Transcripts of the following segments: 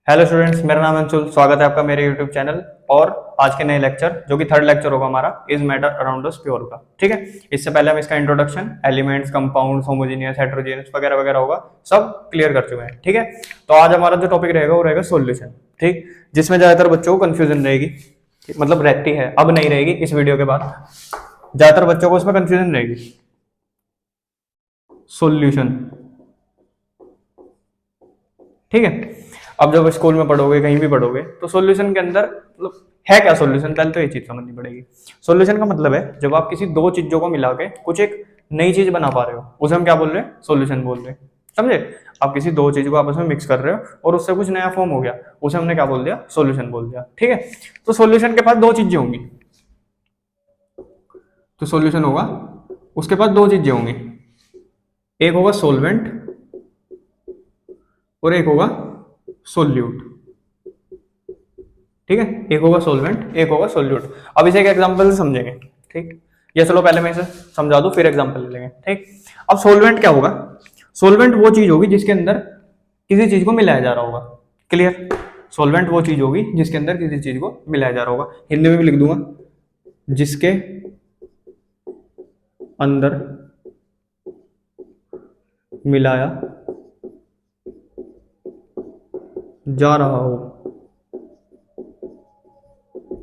Hello students, मेरा नाम अंशुल। स्वागत है आपका मेरे यूट्यूब चैनल और आज के नए लेक्चर जो कि थर्ड लेक्चर होगा हमारा is matter around us pure का। ठीक है, इससे पहले हम इसका introduction, elements, compounds, homogeneous, heterogeneous वगैरह वगैरह होगा, सब क्लियर कर चुके हैं। ठीक है, तो आज हमारा जो टॉपिक रहेगा वो रहेगा सॉल्यूशन। ठीक, जिसमें ज्यादातर बच्चों को कंफ्यूजन रहेगी, मतलब रहती है, अब नहीं रहेगी। इस वीडियो के बाद ज्यादातर बच्चों को उसमें कंफ्यूजन रहेगी। सॉल्यूशन, ठीक है। अब जब स्कूल में पढ़ोगे, कहीं भी पढ़ोगे, तो सॉल्यूशन के अंदर मतलब है क्या सॉल्यूशन, पहले तो ये चीज समझनी पड़ेगी। सॉल्यूशन का मतलब है जब आप किसी दो चीजों को मिला के कुछ एक नई चीज बना पा रहे हो, उसे हम क्या बोल रहे हैं? सॉल्यूशन बोल रहे हैं। समझे? आप किसी दो चीज को आपस में मिक्स कर रहे हो और उससे कुछ नया फॉर्म हो गया, उसे हमने क्या बोल दिया? सॉल्यूशन बोल दिया। ठीक है, तो सॉल्यूशन के पास दो चीजें होंगी। तो सॉल्यूशन होगा, उसके पास दो चीजें होंगी, एक होगा सोलवेंट और एक होगा सोल्यूट। ठीक है, एक होगा सोलवेंट, एक होगा सोल्यूट। अब इसे एक एग्जांपल से समझेंगे। ठीक, ये चलो पहले मैं इसे समझा दूं, फिर एग्जांपल ले लेंगे। ठीक, अब सोलवेंट क्या होगा? सोलवेंट वो चीज होगी जिसके अंदर किसी चीज को मिलाया जा रहा होगा। क्लियर? सोलवेंट वो चीज होगी जिसके अंदर किसी चीज को मिलाया जा रहा होगा। हिंदी में भी लिख दूंगा, जिसके अंदर मिलाया जा रहा हो।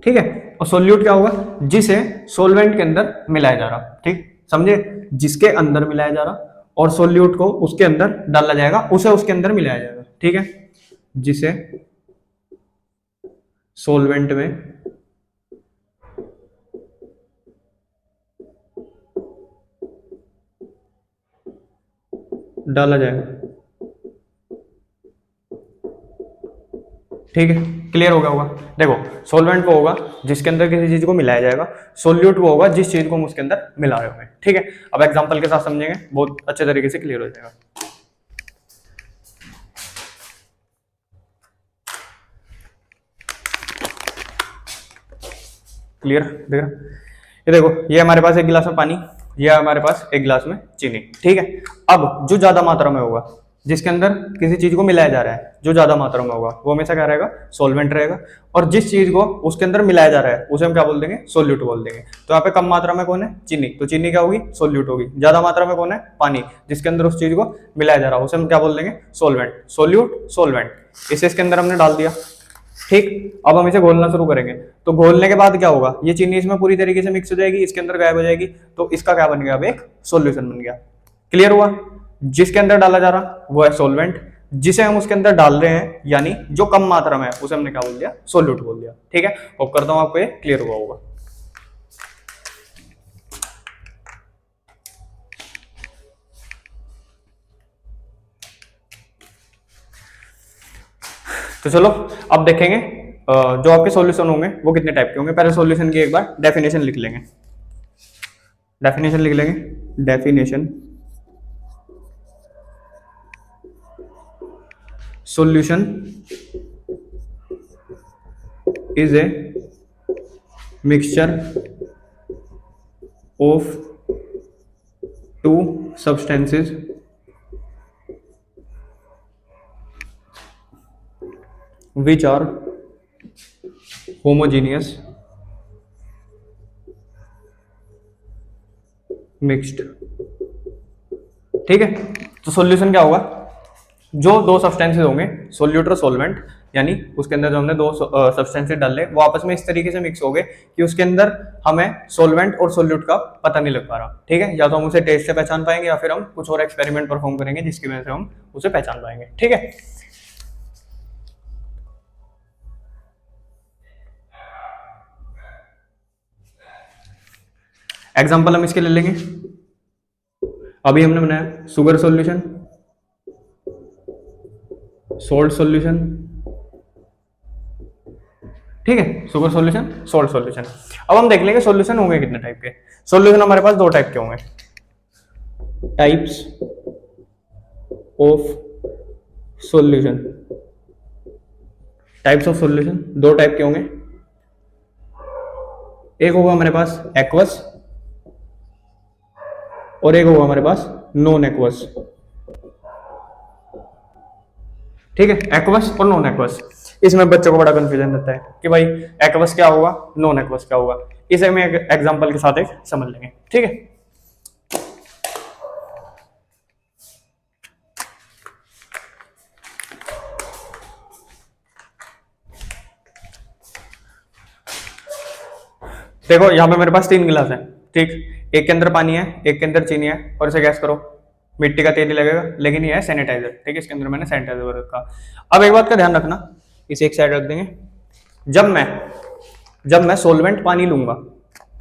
ठीक है, और सोल्यूट क्या होगा? जिसे सोलवेंट के अंदर मिलाया जा रहा। ठीक, समझे? जिसके अंदर मिलाया जा रहा और सोल्यूट को उसके अंदर डाला जाएगा, उसे उसके अंदर मिलाया जाएगा। ठीक है, जिसे सोलवेंट में डाला जाएगा। ठीक है, क्लियर हो गया होगा? देखो, सोलवेंट वो होगा जिसके अंदर किसी चीज को मिलाया जाएगा, सोल्यूट वो होगा जिस चीज को हम उसके अंदर मिला रहे होंगे। ठीक है, अब एग्जांपल के साथ समझेंगे, बहुत अच्छे तरीके से क्लियर हो जाएगा। क्लियर? देख रहा? ये देखो, ये हमारे पास एक गिलास में पानी, ये हमारे पास एक गिलास में चीनी। ठीक है, अब जो ज्यादा मात्रा में होगा, जिसके अंदर किसी चीज को मिलाया जा रहा है, जो ज्यादा मात्रा में होगा वो हमेशा क्या रहेगा? सोलवेंट रहेगा। और जिस चीज को उसके अंदर मिलाया जा रहा है उसे हम क्या बोल देंगे? सोल्यूट बोल देंगे। तो यहाँ पे कम मात्रा में कौन है? चीनी, तो चीनी क्या होगी? सोल्यूट होगी। ज्यादा मात्रा में कौन है? पानी, जिसके अंदर उस चीज को मिलाया जा रहा है उसे हम क्या बोल देंगे? सोलवेंट। सोल्यूट, सोलवेंट, इसे इसके अंदर हमने डाल दिया। ठीक, अब हम इसे घोलना शुरू करेंगे। तो घोलने के बाद क्या होगा? ये चीनी इसमें पूरी तरीके से मिक्स हो जाएगी, इसके अंदर गायब हो जाएगी, तो इसका क्या बन गया? अब एक सॉल्यूशन बन गया। क्लियर हुआ? जिसके अंदर डाला जा रहा वो है सोलवेंट, जिसे हम उसके अंदर डाल रहे हैं यानी जो कम मात्रा में है उसे हमने क्या बोल दिया? सोल्यूट बोल दिया। ठीक है, होप करता हूं आपको ये क्लियर हुआ होगा। तो चलो अब देखेंगे जो आपके सॉल्यूशन होंगे वो कितने टाइप के होंगे। पहले सॉल्यूशन की एक बार डेफिनेशन लिख लेंगे। डेफिनेशन लिख लेंगे। Definition, solution is a mixture of two substances which are homogeneous mixed। ठीक है, तो सॉल्यूशन क्या होगा? जो दो सब्सटेंसेस होंगे, सोल्यूट और सोलवेंट, यानी उसके अंदर जो हमने दो सब्सटेंसेस डाले वो आपस में इस तरीके से मिक्स हो गए कि उसके अंदर हमें सोलवेंट और सोल्यूट का पता नहीं लग पा रहा। ठीक है, या तो हम उसे टेस्ट से पहचान पाएंगे या फिर हम कुछ और एक्सपेरिमेंट परफॉर्म करेंगे जिसकी वजह से हम उसे पहचान पाएंगे। ठीक है, एग्जाम्पल हम इसके ले लेंगे। अभी हमने बनाया शुगर सॉल्यूशन, सोल्ट सॉल्यूशन। ठीक है, शुगर सॉल्यूशन, सोल्ट सॉल्यूशन। अब हम देख लेंगे सॉल्यूशन होंगे कितने टाइप के। सॉल्यूशन हमारे पास दो टाइप के होंगे, types of solution. Types of solution दो टाइप के होंगे, एक होगा हमारे पास एक्वस और एक होगा हमारे पास नॉन एक्वस। ठीक है, एक्वस और नॉन एक्वस। इसमें बच्चों को बड़ा कंफ्यूजन रहता है कि भाई एक्वस क्या होगा, नॉन एक्वस क्या होगा। इसे हम एक एग्जांपल के साथ एक समझ लेंगे, ठीक है। देखो यहाँ पे मेरे पास 3 गिलास है, ठीक। एक के अंदर पानी है, एक के अंदर चीनी है, और इसे गैस करो, मिट्टी का तेल ही लगेगा, लेकिन ये है सैनिटाइजर, ठीक है। इसके अंदर मैंने सैनिटाइजर रखा। अब एक बात का ध्यान रखना, इसे एक साइड रख देंगे। जब मैं सोलवेंट पानी लूंगा,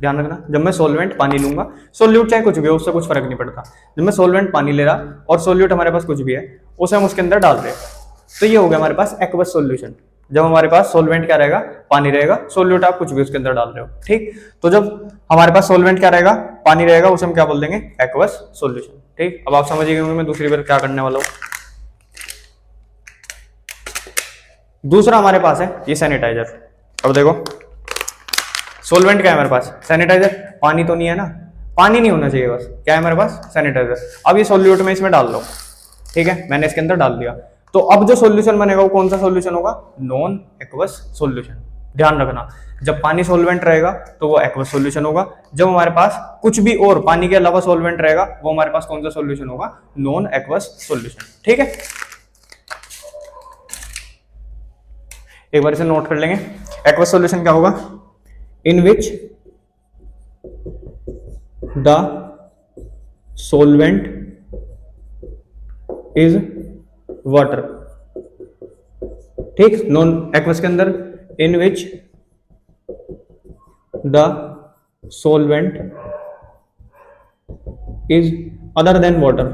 ध्यान रखना, जब मैं सोलवेंट पानी लूंगा, सोल्यूट चाहे कुछ भी हो, उससे कुछ फर्क नहीं पड़ता। जब मैं सोलवेंट पानी ले रहा और सोल्यूट हमारे पास कुछ भी है, उसे हम उसके अंदर डाल रहे हैं, तो ये हो गया हमारे पास एक्वस सोल्यूशन। जब हमारे पास सोलवेंट क्या रहेगा, पानी रहेगा, सोल्यूट आप कुछ भी उसके अंदर डाल रहे हो, ठीक। तो जब हमारे पास सोलवेंट क्या रहेगा, पानी रहेगा, उसे हम क्या बोल देंगे, एक्वस सोल्यूशन, ठीक। अब आप समझिए मैं दूसरी बार क्या करने वाला हूं। दूसरा हमारे पास है ये सैनिटाइजर। अब देखो सोलवेंट क्या है हमारे पास, सैनिटाइजर, पानी तो नहीं है ना, पानी नहीं होना चाहिए, बस क्या है हमारे पास, सैनिटाइजर। अब ये सोल्यूट में इसमें डाल दो, ठीक है, मैंने इसके अंदर डाल दिया। तो अब जो सॉल्यूशन बनेगा वो कौन सा सॉल्यूशन होगा, नॉन एक्वस सॉल्यूशन। ध्यान रखना, जब पानी सॉल्वेंट रहेगा तो वो एक्वस सॉल्यूशन होगा। जब हमारे पास कुछ भी और पानी के अलावा सॉल्वेंट रहेगा, वो हमारे पास कौन सा सॉल्यूशन होगा, नॉन एक्वस सॉल्यूशन, ठीक है। एक बार इसे नोट कर लेंगे। एक्वस सॉल्यूशन क्या होगा, in which the solvent is water, ठीक। नॉन एक्वस के अंदर in which the solvent is other than water,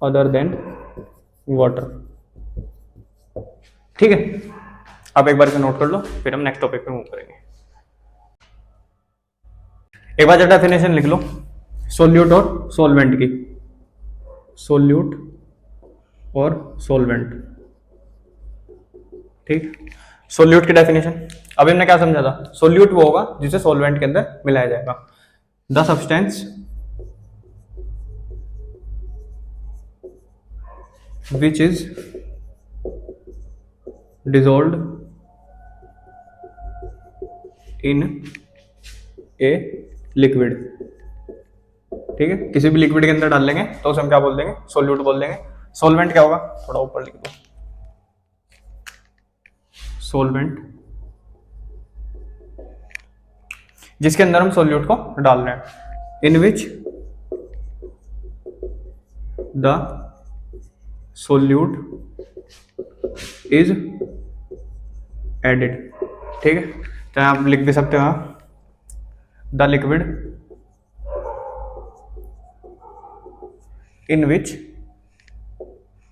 other than water, ठीक है। अब एक बार इसे नोट कर लो, फिर हम नेक्स्ट टॉपिक पे मूव करेंगे। एक बार डेफिनेशन लिख लो सोल्यूट और सॉल्वेंट की, सोल्यूट और सॉल्वेंट, ठीक। सोल्यूट की डेफिनेशन अभी हमने क्या समझा था, सोल्यूट वो होगा जिसे सॉल्वेंट के अंदर मिलाया जाएगा। The substance which is dissolved in a liquid, ठीक है। किसी भी लिक्विड के अंदर डाल लेंगे तो उसे हम क्या बोल देंगे, सोल्यूट बोल देंगे। सॉल्वेंट क्या होगा, थोड़ा ऊपर लिख दो, सॉल्वेंट जिसके अंदर हम सोल्यूट को डाल रहे हैं, in which the solute is added, ठीक है। चाहे आप लिख भी सकते हो the liquid in which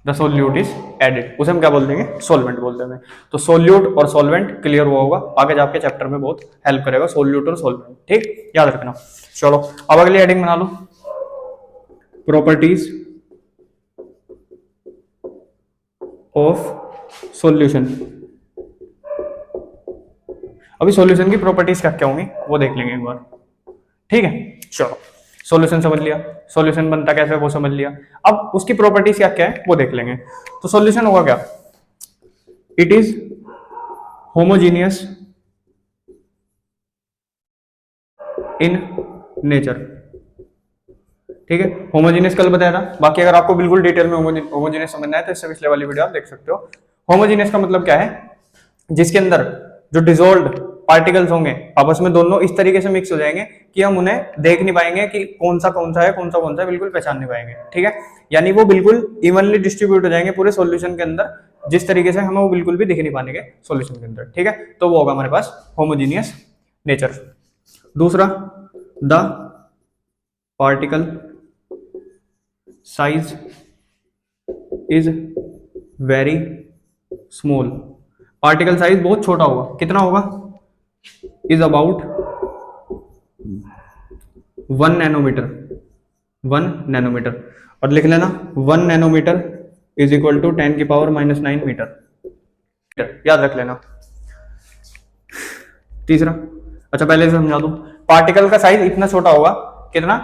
the solute is added, उसे हम क्या बोल देंगे, सॉल्वेंट बोल देंगे। तो सोल्यूट और सॉल्वेंट क्लियर हुआ होगा, आगे जाके चैप्टर में बहुत हेल्प करेगा सोल्यूट और सॉल्वेंट, ठीक, याद रखना। चलो अब अगली हेडिंग बना लो, प्रॉपर्टीज ऑफ सॉल्यूशन। अभी सॉल्यूशन की प्रॉपर्टीज क्या क्या होंगी वो देख लेंगे एक बार, ठीक है। चलो सॉल्यूशन समझ लिया, सॉल्यूशन बनता कैसे वो समझ लिया, अब उसकी प्रॉपर्टीज क्या क्या है वो देख लेंगे। तो सॉल्यूशन होगा क्या, it is homogeneous in nature, ठीक है। होमोजीनियस कल बताया था, बाकी अगर आपको बिल्कुल डिटेल में होमोजीनियस समझना है तो इससे पिछले वाली वीडियो आप देख सकते हो। होमोजीनियस का मतलब क्या है, जिसके अंदर जो डिसॉल्व्ड पार्टिकल्स होंगे आपस में दोनों इस तरीके से मिक्स हो जाएंगे कि हम उन्हें देख नहीं पाएंगे कि कौन सा है, कौन सा है, बिल्कुल पहचान नहीं पाएंगे, ठीक है। यानी वो बिल्कुल इवनली डिस्ट्रीब्यूट हो जाएंगे पूरे सॉल्यूशन के अंदर, जिस तरीके से हमें वो बिल्कुल भी दिख नहीं पाएंगे सॉल्यूशन के अंदर, ठीक है। तो वो होगा हमारे पास होमोजीनियस नेचर। दूसरा, the particle size is very small, particle size बहुत छोटा होगा, कितना होगा, इज अबाउट 1 नैनोमीटर, 1 नैनोमीटर, और लिख लेना 1 nanometre is equal to 10⁻⁹ metre, याद रख लेना। तीसरा, अच्छा पहले से समझा दूं, पार्टिकल का साइज इतना छोटा होगा, कितना,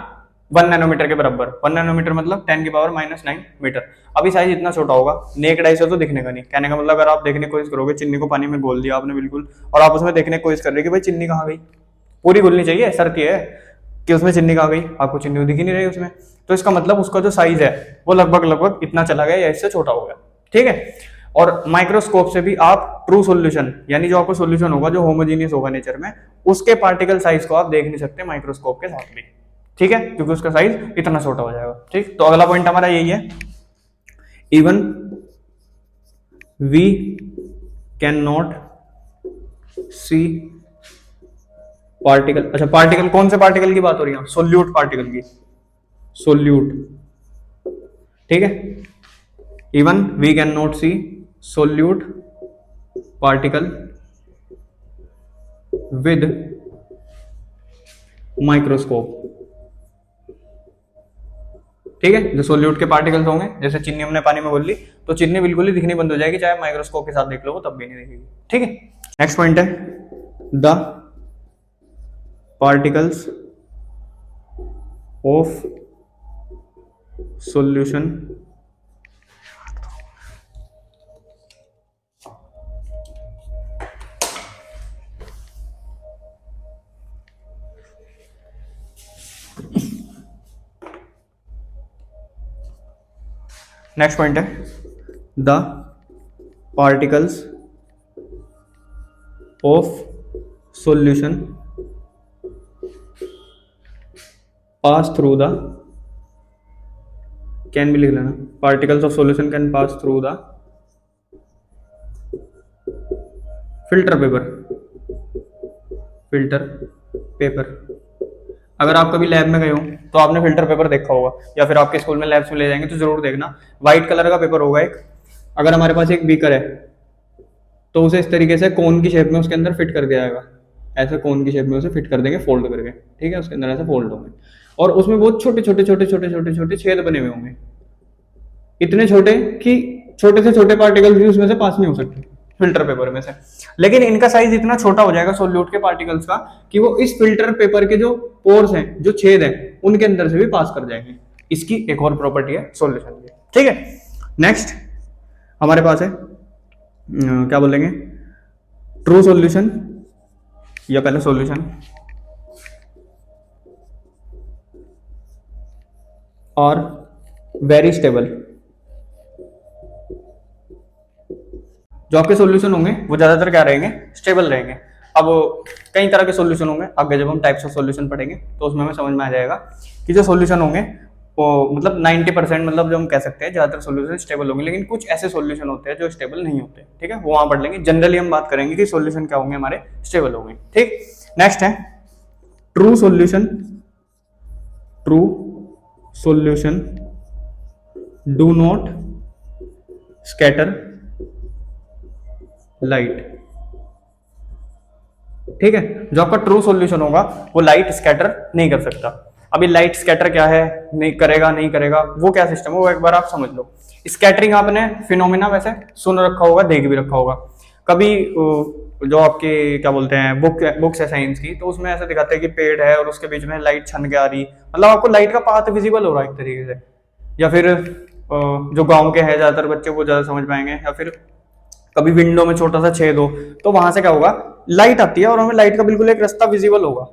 1 नैनोमीटर के बराबर। 1 नैनोमीटर मतलब 10⁻⁹ मीटर। अभी साइज इतना छोटा होगा, नेक्ड आई से तो दिखने का नहीं। कहने का मतलब अगर आप देखने की कोशिश करोगे, चीनी को पानी में घोल दिया आपने बिल्कुल, और आप उसमें देखने की कोशिश कर रहे कि भाई चीनी कहाँ गई, पूरी घुलनी चाहिए, शर्त ये है कि उसमें चीनी कहाँ गई, आपको चीनी दिख ही नहीं रही उसमें, तो इसका मतलब उसका जो साइज है वो लगभग इतना चला गया या इससे छोटा हो गया, ठीक है। और माइक्रोस्कोप से भी आप ट्रू सॉल्यूशन, यानी जो आपको सॉल्यूशन होगा जो होमोजीनियस होगा नेचर में, उसके पार्टिकल साइज को आप देख नहीं सकते माइक्रोस्कोप के साथ भी, ठीक है, क्योंकि उसका साइज इतना छोटा हो जाएगा, ठीक। तो अगला पॉइंट हमारा यही है, even we can not see particle. अच्छा, पार्टिकल कौन से पार्टिकल की बात हो रही है, सोल्यूट पार्टिकल की, सोल्यूट, ठीक है। Even we can not see solute particle with microscope, ठीक है। जो सोल्यूट के पार्टिकल्स होंगे, जैसे चीनी हमने पानी में घोल ली तो चीनी बिल्कुल ही दिखनी बंद हो जाएगी, चाहे माइक्रोस्कोप के साथ देख लो वो तब भी नहीं दिखेगी, ठीक है। नेक्स्ट पॉइंट है, the particles of solution next point है, the particles of solution pass through the, can भी लिख लेना, particles of solution can pass through the filter paper, filter paper. अगर आप कभी लैब में गए हो तो आपने फिल्टर पेपर देखा होगा, या फिर आपके स्कूल में लैब्स में ले जाएंगे तो जरूर देखना, व्हाइट कलर का पेपर होगा एक। अगर हमारे पास एक बीकर है तो उसे इस तरीके से कोन की शेप में उसके अंदर फिट कर दिया जाएगा, ऐसे कोन की शेप में उसे फिट कर देंगे फोल्ड करके, ठीक है, उसके अंदर ऐसे फोल्ड होंगे, और उसमें बहुत छोटे छोटे छोटे छोटे छोटे छोटे छेद बने हुए होंगे, इतने छोटे कि छोटे से छोटे पार्टिकल भी उसमें से पास नहीं हो सकते फिल्टर पेपर में से। लेकिन इनका साइज इतना छोटा हो जाएगा सोल्यूट के पार्टिकल्स का कि वो इस फिल्टर पेपर के जो पोर्स हैं, जो छेद हैं, उनके अंदर से भी पास कर जाएंगे। इसकी एक और प्रॉपर्टी है सॉल्यूशन की, ठीक है। नेक्स्ट हमारे पास है क्या बोलेंगे, ट्रू सॉल्यूशन, या पहले सॉल्यूशन और वेरी स्टेबल। जो आपके सॉल्यूशन होंगे वो ज्यादातर क्या रहेंगे, स्टेबल रहेंगे। अब कई तरह के सॉल्यूशन होंगे, आगे जब हम टाइप्स ऑफ सॉल्यूशन पढ़ेंगे तो उसमें हमें समझ में आ जाएगा कि जो सॉल्यूशन होंगे वो मतलब 90%, मतलब जो हम कह सकते हैं ज्यादातर सॉल्यूशन स्टेबल होंगे, लेकिन कुछ ऐसे सॉल्यूशन होते हैं जो स्टेबल नहीं होते, ठीक है, वो वहां पढ़ लेंगे। जनरली हम बात करेंगे कि सॉल्यूशन क्या होंगे हमारे, स्टेबल होंगे, ठीक। नेक्स्ट है true solution, true solution do not scatter light, ठीक है। जो आपका ट्रू सॉल्यूशन होगा वो लाइट स्कैटर नहीं कर सकता। अभी लाइट स्कैटर क्या है, नहीं करेगा वो क्या सिस्टम है वो एक बार आप समझ लो। स्कैटरिंग आपने फिनोमेना वैसे सुन रखा होगा, देख भी रखा होगा कभी, जो आपके क्या बोलते हैं बुक्स है साइंस की, तो उसमें ऐसा दिखाते हैं कि पेड़ है और उसके बीच में लाइट छन के आ रही, मतलब आपको लाइट का पाथ विजिबल हो रहा है एक तरीके से। या फिर जो गाँव के हैं ज्यादातर बच्चे वो ज्यादा समझ पाएंगे, या फिर कभी विंडो में छोटा सा छेद हो तो वहां से क्या होगा, लाइट आती है और हमें लाइट का बिल्कुल एक रास्ता विजिबल होगा,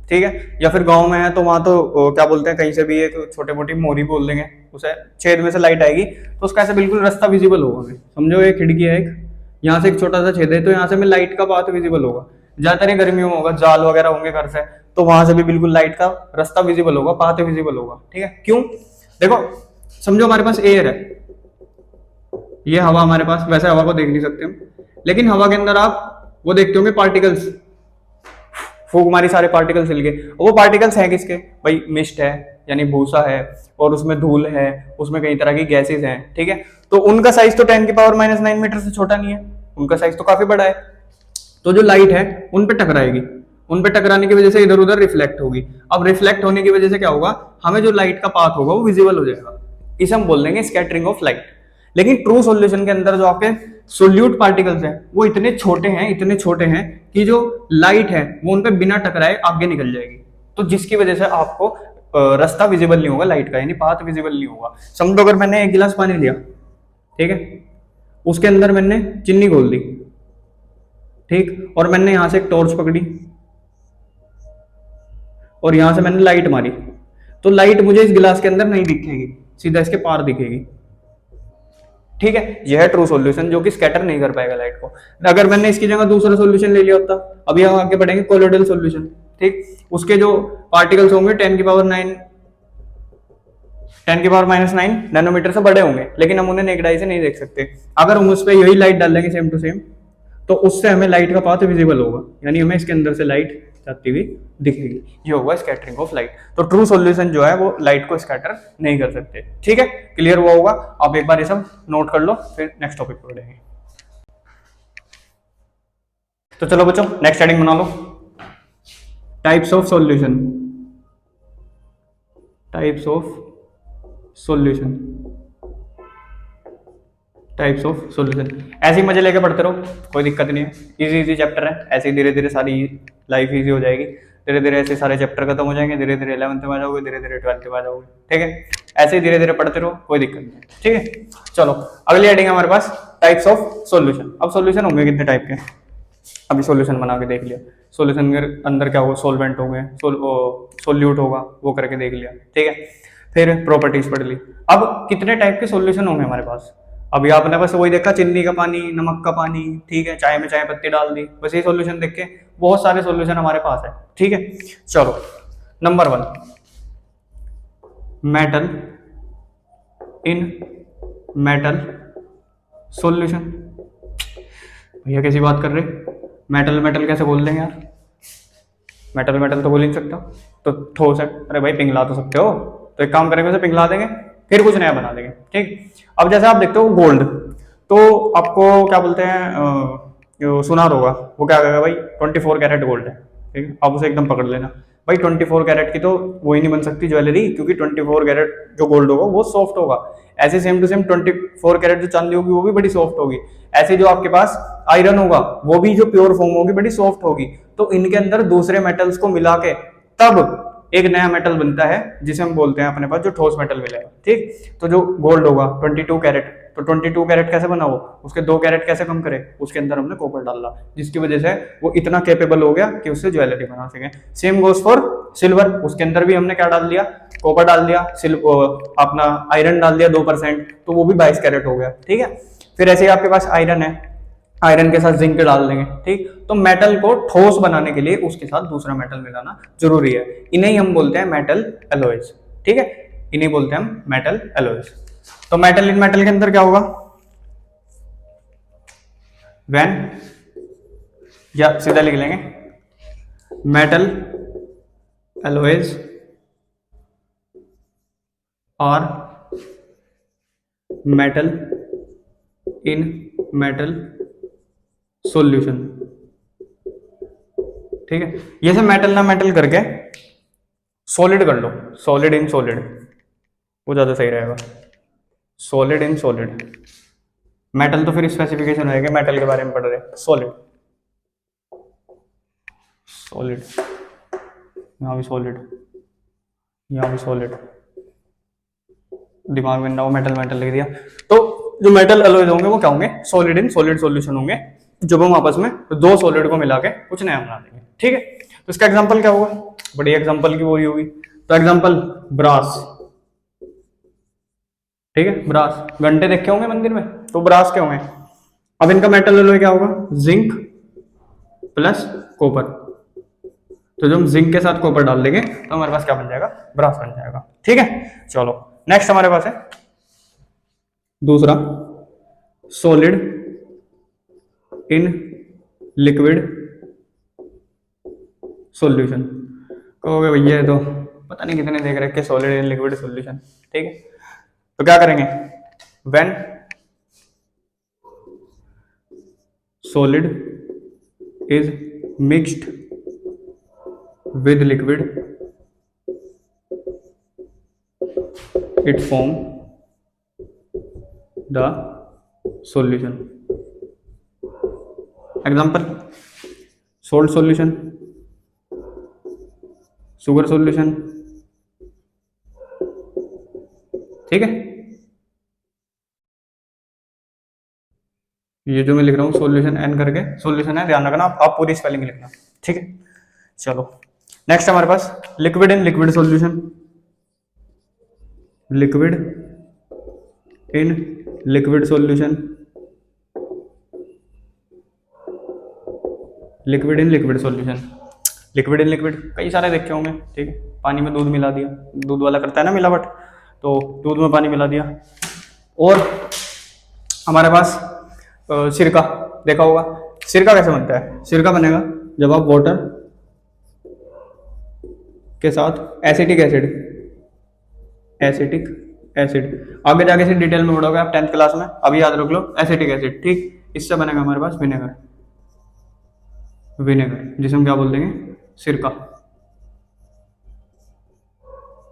ठीक है। या फिर गांव में है तो वहां तो क्या बोलते हैं, कहीं से भी एक छोटे मोटी मोरी बोल देंगे, उसे छेद में से लाइट आएगी तो उसका ऐसे बिल्कुल रास्ता विजिबल होगा हमें। समझो ये खिड़की है एक, यहाँ से एक छोटा सा छेद है तो यहाँ से हमें लाइट का पाथ विजिबल होगा। ज्यादातर गर्मियों में होगा, जाल वगैरह होंगे घर से, तो वहां से भी बिल्कुल लाइट का रास्ता विजिबल होगा, पाथ विजिबल होगा, ठीक है। क्यों, देखो समझो हमारे पास एयर है, ये हवा हमारे पास, वैसे हवा को देख नहीं सकते हम, लेकिन हवा के अंदर आप वो देखते होंगे पार्टिकल्स, फूक मारी सारे पार्टिकल्स हिल गए, वो पार्टिकल्स हैं किसके, भाई मिस्ट है यानी भूसा है, और उसमें धूल है, उसमें कई तरह की गैसेस हैं, ठीक है। तो उनका साइज तो 10⁻⁹ मीटर से छोटा नहीं है, उनका साइज तो काफी बड़ा है। तो जो लाइट है उन पे टकराएगी, उन पे टकराने की वजह से इधर उधर रिफ्लेक्ट होगी। अब रिफ्लेक्ट होने की वजह से क्या होगा, हमें जो लाइट का पाथ होगा वो विजिबल हो जाएगा, इसे हम बोल देंगे स्कैटरिंग ऑफ लाइट। लेकिन ट्रू सॉल्यूशन के अंदर जो आपके सोल्यूट पार्टिकल्स हैं वो इतने छोटे हैं कि जो लाइट है वो उन पे बिना टकराए आगे निकल जाएगी, तो जिसकी वजह से आपको रास्ता विजिबल नहीं होगा लाइट का, यानी पाथ विजिबल नहीं होगा। समझो अगर मैंने एक गिलास पानी लिया, ठीक है, उसके अंदर मैंने चीनी घोल दी, ठीक, और मैंने यहां से एक टॉर्च पकड़ी और यहां से मैंने लाइट मारी, तो लाइट मुझे इस गिलास के अंदर नहीं दिखेगी, सीधा इसके पार दिखेगी, ठीक है। यह है ट्रू सॉल्यूशन जो कि स्कैटर नहीं कर पाएगा लाइट को। अगर मैंने इसकी जगह दूसरा सॉल्यूशन ले लिया होता, अभी हम आगे बढ़ेंगे कोलोइडल सॉल्यूशन, ठीक, उसके जो पार्टिकल्स होंगे 10⁻⁹ नैनोमीटर से बड़े होंगे, लेकिन हम उन्हें नेकेड आई से नहीं देख सकते। अगर हम उस पर यही लाइट डाल देंगे सेम टू सेम, तो उससे हमें लाइट का पाथ विजिबल होगा, यानी हमें इसके अंदर से लाइट जाती हुई दिखेगी। ये होगा स्कैटरिंग ऑफ लाइट। तो ट्रू सॉल्यूशन जो है वो लाइट को स्कैटर नहीं कर सकते, ठीक है, क्लियर हुआ होगा। अब एक बार ये सब नोट कर लो, फिर नेक्स्ट टॉपिक पर बढ़ेंगे। तो चलो बच्चों नेक्स्ट हेडिंग बना लो, types of solution, types of solution, types of solution. ऐसे ही मजे लेके पढ़ते रहो, कोई दिक्कत नहीं है, इजी इजी चैप्टर है, ऐसे ही धीरे धीरे सारी लाइफ इजी हो जाएगी, धीरे धीरे ऐसे सारे चैप्टर खत्म हो जाएंगे, धीरे धीरे 11th में आ जाओगे, धीरे धीरे 12th में आ जाओगे, ठीक है, ऐसे ही धीरे धीरे पढ़ते रहो, कोई दिक्कत नहीं है, ठीक है। चलो अगली हेडिंग है हमारे पास टाइप्स ऑफ सॉल्यूशन। अब सॉल्यूशन होंगे कितने टाइप के, अभी सॉल्यूशन बना के देख लिया, सॉल्यूशन के अंदर क्या होगा, सोलवेंट हो गए, सोल्यूट होगा, वो करके देख लिया, ठीक है, फिर प्रॉपर्टीज पढ़ ली। अब कितने टाइप के सॉल्यूशन होंगे हमारे पास, अभी आपने बस वही देखा, चीनी का पानी, नमक का पानी, ठीक है, चाय में चाय पत्ती डाल दी, बस ये सॉल्यूशन देख के बहुत सारे सॉल्यूशन हमारे पास है, ठीक है। चलो नंबर 1, मेटल इन मेटल सॉल्यूशन। भैया कैसी बात कर रहे, मेटल मेटल कैसे बोल देंगे यार, मेटल मेटल तो बोल ही नहीं सकता, तो ठोस है, अरे भाई पिघला तो सकते हो, तो एक काम करेंगे उसे पिघला देंगे, फिर कुछ नया बना देंगे, ठीक। अब जैसे आप देखते हो गोल्ड, तो आपको क्या बोलते हैं, सुनार होगा, वो क्या कहेगा भाई 24 कैरेट गोल्ड है, ठीक, आप उसे एकदम पकड़ लेना, भाई 24 कैरेट की तो वही नहीं बन सकती ज्वेलरी, क्योंकि 24 कैरेट जो गोल्ड होगा वो सॉफ्ट होगा, ऐसे सेम टू सेम 24 कैरेट जो चांदी होगी वो भी बड़ी सॉफ्ट होगी, ऐसे जो आपके पास आयरन होगा वो भी जो प्योर फॉर्म होगी बड़ी सॉफ्ट होगी, तो इनके अंदर दूसरे मेटल्स को मिला के तब एक नया मेटल बनता है जिसे हम बोलते हैं अपने पास जो ठोस मेटल मिलेगा, ठीक। तो जो गोल्ड होगा 22 कैरेट, तो 22 कैरेट कैसे बना, वो उसके 2 कैरेट कैसे कम करे, उसके अंदर हमने कॉपर डाला, जिसकी वजह से वो इतना कैपेबल हो गया कि उससे ज्वेलरी बना सके। सेम गोज फॉर सिल्वर, उसके अंदर भी हमने क्या डाल दिया, कॉपर डाल दिया, अपना आयरन डाल दिया 2%, तो वो भी 22 कैरेट हो गया, ठीक है। फिर ऐसे ही आपके पास आयरन है, आयरन के साथ जिंक डाल देंगे, ठीक। तो मेटल को ठोस बनाने के लिए उसके साथ दूसरा मेटल मिलाना जरूरी है, इन्हें हम बोलते हैं मेटल एलॉयज, ठीक है, इन्हें बोलते हैं हम मेटल एलॉयज। तो मेटल इन मेटल के अंदर क्या होगा, व्हेन, या सीधा लिख लेंगे मेटल एलॉयज और मेटल इन मेटल सॉल्यूशन, ठीक है। ये सब मेटल ना मेटल करके सॉलिड कर लो, सॉलिड इन सॉलिड, वो ज्यादा सही रहेगा, सॉलिड इन सॉलिड। मेटल तो फिर स्पेसिफिकेशन होएगा, मेटल के बारे में पढ़ रहे, सॉलिड, सॉलिड, यहाँ भी सॉलिड, यहाँ भी सॉलिड, दिमाग में ना हो मेटल मेटल लिख दिया। तो जो मेटल एलॉयज होंगे वो क्या होंगे, सॉलिड इन सॉलिड सॉल्यूशन होंगे, जब हम आपस में दो सॉलिड को मिला के कुछ नया बना देंगे, ठीक है। तो इसका एग्जांपल क्या होगा, बड़ी एग्जांपल की वो होगी, तो एग्जांपल ब्रास, ठीक है, ब्रास, घंटे देखे होंगे मंदिर में, तो ब्रास के होंगे। अब इनका मेटल एलॉय क्या होगा, जिंक प्लस कॉपर, तो जब हम जिंक के साथ कॉपर डाल देंगे तो हमारे पास क्या बन जाएगा, ब्रास बन जाएगा, ठीक है। चलो नेक्स्ट हमारे पास है दूसरा, सॉलिड इन लिक्विड सॉल्यूशन। कहोगे भैया तो पता नहीं कितने देख रखे सॉलिड इन लिक्विड सॉल्यूशन, ठीक है। तो क्या करेंगे, when solid is mixed with liquid it form the solution. Example, salt solution, sugar solution, ठीक है, ये जो मैं लिख रहा हूँ सॉल्यूशन एन करके सॉल्यूशन है, ध्यान रखना आप पूरी स्पेलिंग लिखना। ठीक है, चलो नेक्स्ट हमारे पास liquid in liquid solution, liquid in liquid solution, liquid in liquid solution, liquid in liquid कई सारे देखे होंगे। ठीक है, पानी में दूध मिला दिया, दूध वाला करता है ना मिलावट, तो दूध में पानी मिला दिया। और हमारे पास सिरका देखा होगा, सिरका कैसे बनता है? सिरका बनेगा जब आप वाटर के साथ एसिटिक एसिड, एसिटिक एसिड, आगे जाके से डिटेल में पढ़ोगे आप 10th क्लास में, अभी याद रख लो एसिटिक एसिड। ठीक, इससे बनेगा हमारे पास विनेगर, विनेगर जिसे हम क्या बोल देंगे? सिरका।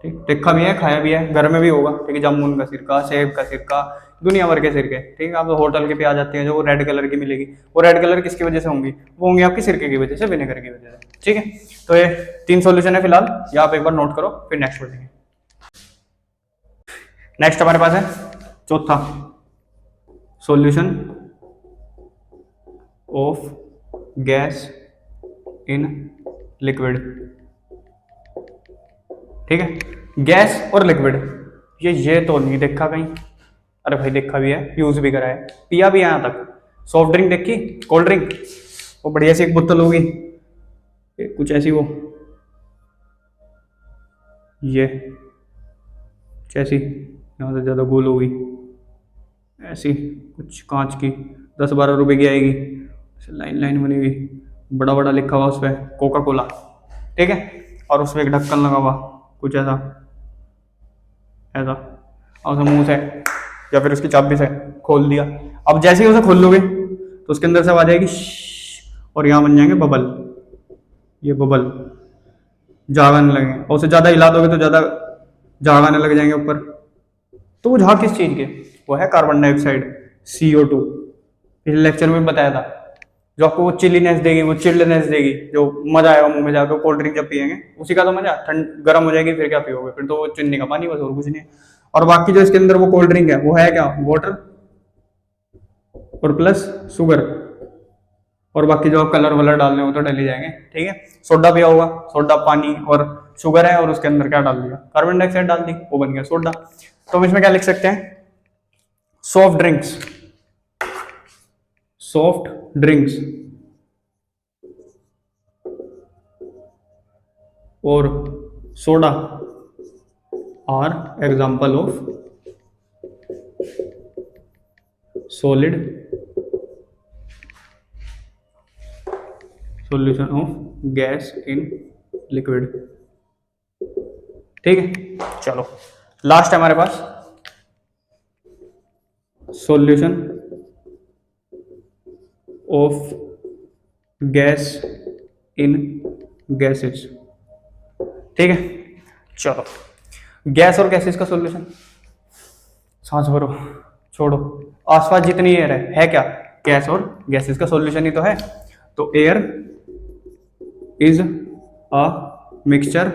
ठीक, देखा भी है, खाया भी है, घर में भी होगा। ठीक है, जामुन का सिरका, सेब का सिरका, दुनिया भर के सिरके। ठीक है, आप तो होटल के पे आ जाते हैं जो रेड कलर की मिलेगी, वो रेड कलर किसकी वजह से होंगी? वो होंगी आपकी सिरके की वजह से, विनेगर की वजह से। ठीक है, तो ये 3 सॉल्यूशन है फिलहाल, ये आप एक बार नोट करो, फिर नेक्स्ट बढ़ेंगे। नेक्स्ट हमारे पास है चौथा, solution of gas in liquid. ठीक है, गैस और लिक्विड, ये तो नहीं देखा कहीं। अरे भाई देखा भी है, यूज भी करा है, पिया भी है यहाँ तक। सॉफ्ट ड्रिंक देखी, कोल्ड ड्रिंक, वो बढ़िया सी एक बोतल होगी कुछ ऐसी, वो ये ऐसी, यहाँ से ज़्यादा गोल होगी, ऐसी कुछ कांच की, 10-12 रुपए की आएगी, लाइन लाइन बनी हुई, बड़ा बड़ा लिखा हुआ उस पर कोका कोला। ठीक है, और उस पर एक ढक्कन लगा हुआ कुछ ऐसा ऐसा, और उसे मुंह से या फिर उसकी चाबी से खोल दिया। अब जैसे ही उसे खोल लोगे तो उसके अंदर से आवाज आएगी और यहाँ बन जाएंगे बबल, ये बबल झाग आने लगेंगे, और उसे ज़्यादा हिला दोगे तो ज़्यादा झाग आने लग जाएंगे ऊपर। तो वो झाग किस चीज़ के? वो है कार्बन डाइऑक्साइड, CO2। पिछले लेक्चर में बताया था, जो आपको वो चिलीनेस देगी, वो चिल्डनेस देगी, जो मजा आएगा मुंह में जाकर कोल्ड ड्रिंक जब पियेंगे, उसी का तो मजा। ठंड गर्म हो जाएगी फिर क्या पियोगे? फिर तो वो चीनी का पानी, बस और कुछ नहीं। और बाकी जो इसके अंदर वो कोल्ड ड्रिंक है वो है क्या? वाटर और प्लस शुगर, और बाकी जो आप कलर वलर डालने हो तो डाले जाएंगे। ठीक है, सोडा पिया होगा, सोडा पानी और शुगर है, और उसके अंदर क्या डाल दिया? कार्बन डाइऑक्साइड डाल दी, वो बन गया सोडा। तो हम इसमें क्या लिख सकते हैं? सॉफ्ट ड्रिंक्स, सॉफ्ट ड्रिंक्स और soda are example of solid solution of gas in liquid. ठीक है, चलो लास्ट है हमारे पास solution of gas in gases. ठीक है, चलो गैस और गैसेस का सॉल्यूशन, सांस भरो, छोड़ो, आसपास जितनी एयर है क्या? गैस और गैसेस का सॉल्यूशन ही तो है। तो air is a mixture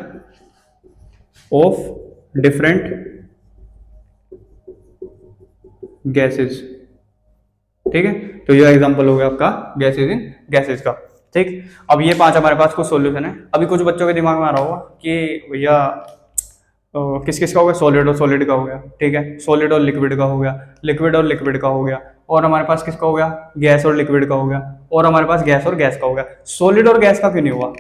of different gases. ठीक है, तो ये एग्जांपल हो गया आपका गैसेस इन गैसेस का। ठीक, अब ये 5 हमारे पास कुछ सॉल्यूशन है। अभी कुछ बच्चों के दिमाग में आ रहा होगा कि भैया किस किस का हो गया? सॉलिड और सॉलिड का हो गया। ठीक है, सॉलिड और लिक्विड का हो गया, लिक्विड और लिक्विड का हो गया, और हमारे पास किसका हो गया? गैस और लिक्विड का हो गया, और हमारे पास गैस और गैस का हो गया। सॉलिड और गैस का क्यों नहीं हुआ?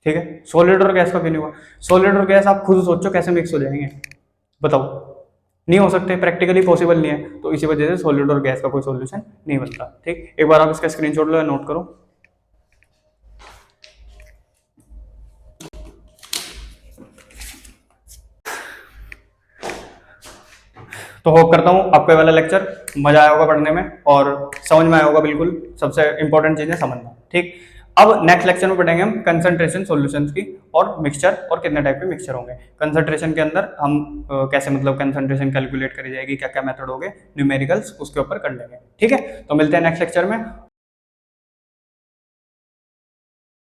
ठीक है, सॉलिड और गैस का क्यों नहीं हुआ? सॉलिड और गैस आप खुद सोचो कैसे मिक्स हो जाएंगे, बताओ? नहीं हो सकते, प्रैक्टिकली पॉसिबल नहीं है। तो इसी वजह से सॉलिड और गैस का कोई सॉल्यूशन नहीं बनता। ठीक, एक बार आप इसका स्क्रीनशॉट लो या नोट करो। तो होप करता हूँ आपको वाला लेक्चर मजा आया होगा पढ़ने में और समझ में आया होगा। बिल्कुल सबसे इंपॉर्टेंट चीज है समझना। ठीक, अब नेक्स्ट लेक्चर में पढ़ेंगे हम कंसंट्रेशन सॉल्यूशंस की और मिक्सचर, और कितने टाइप के मिक्सचर होंगे। कंसंट्रेशन के अंदर हम कैसे मतलब कंसंट्रेशन कैलकुलेट करी जाएगी, क्या क्या मेथड होंगे, न्यूमेरिकल्स, उसके ऊपर कर लेंगे। ठीक है, तो मिलते हैं नेक्स्ट लेक्चर में।